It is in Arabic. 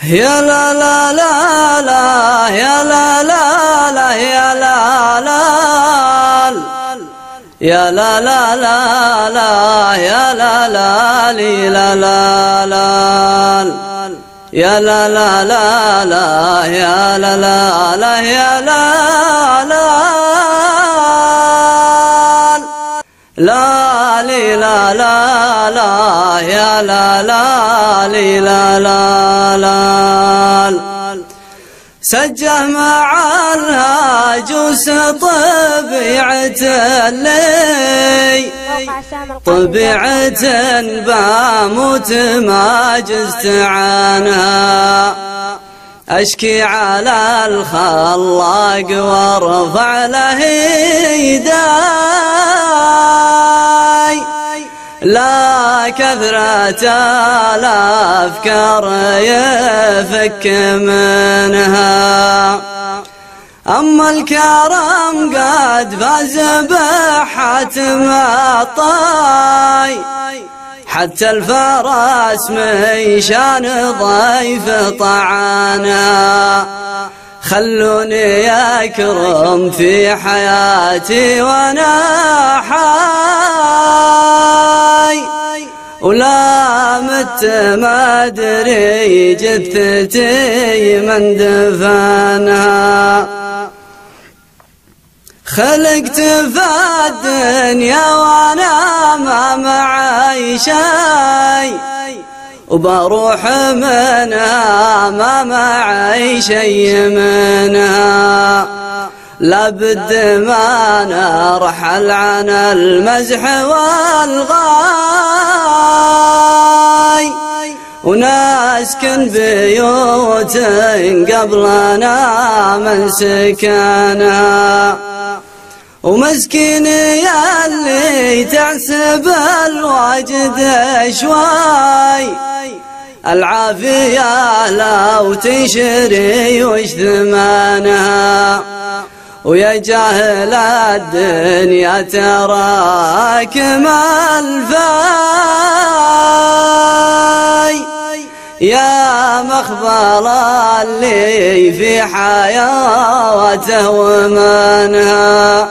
يا لا لا لا لا يا لا لا لا يا لا لا يا لا لا لا لا يا لا لا لي لا لا لا يا لا لا لا لا يا لا لا لا يا لا لا لا لي لا لا لا يا لا لا لي لا لا لا سجه مع الهاجوس طبيعة لي طبيعة باموت ما جزت عنها أشكي على الخلاق وارفع له يداي لا كثرة الأفكار يفك منها أما الكرم قد فاز بحتم الطاي حتى الفرس من شان ضيف طعانا خلوني أكرم في حياتي وأنا حي ولا مت ما أدري جثتي من دفنها خلقت في الدنيا وأنا ما معي شي وبروح منها ما معي شي منها لابد ما نرحل عن المزح والغاي ونسكن بيوت قبلنا من سكنها ومسكين يا اللي تحسب الواجد شوي العافية لو تشري وش ثمنها ويا جاهل الدنيا تراك ما الفاي يا مخبل اللي في حياته ومنها